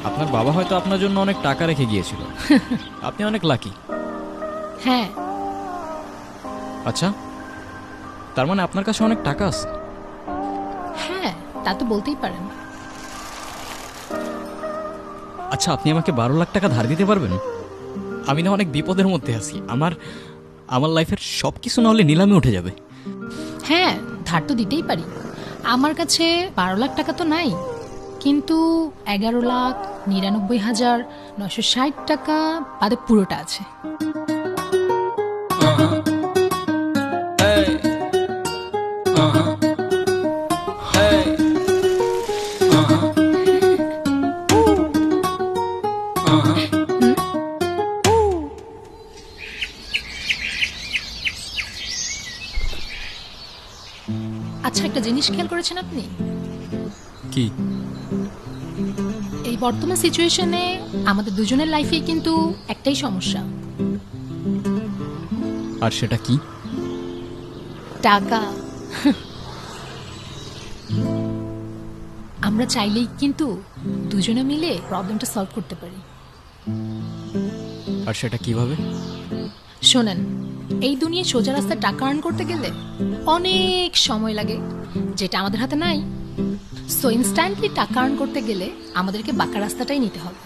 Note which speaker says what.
Speaker 1: আপনার বাবা হয়তো আপনার জন্য অনেক টাকা রেখে গিয়েছিল। আপনি অনেক লাকি।
Speaker 2: হ্যাঁ।
Speaker 1: আচ্ছা, তার মানে আপনার কাছে অনেক টাকা আছে?
Speaker 2: হ্যাঁ, তা তো বলতেই পারেন।
Speaker 1: আচ্ছা, আপনি আমাকে 12 লাখ টাকা ধার দিতে পারবেন? আমি না অনেক বিপদের মধ্যে আছি। আমার লাইফের সব কিছু না হলে নিলামে উঠে যাবে।
Speaker 2: হ্যাঁ, ধার তো দিতেই পারি। আমার কাছে 12 লাখ টাকা তো নাই, কিন্তু 11,99,960 টাকা বাদে পুরোটা আছে। আচ্ছা, একটা জিনিস খেয়াল করেছেন আপনি?
Speaker 1: কি?
Speaker 2: এই বর্তমান সিচুয়েশনে আমাদের দুজনের লাইফে কিন্তু একটাই সমস্যা,
Speaker 1: আর সেটা কি?
Speaker 2: টাকা। আমরা চাইলেই কিন্তু দুজনে মিলে প্রবলেমটা সলভ করতে পারি।
Speaker 1: আর সেটা কিভাবে?
Speaker 2: শোনেন, এই দুনিয়ায় সোজা রাস্তায় টাকা আর্ন করতে গেলে অনেক সময় লাগে, যেটা আমাদের হাতে নাই। সো ইনস্ট্যান্টলি টাকা আর্ন করতে গেলে আমাদেরকে বাঁকা রাস্তাটাই নিতে হবে।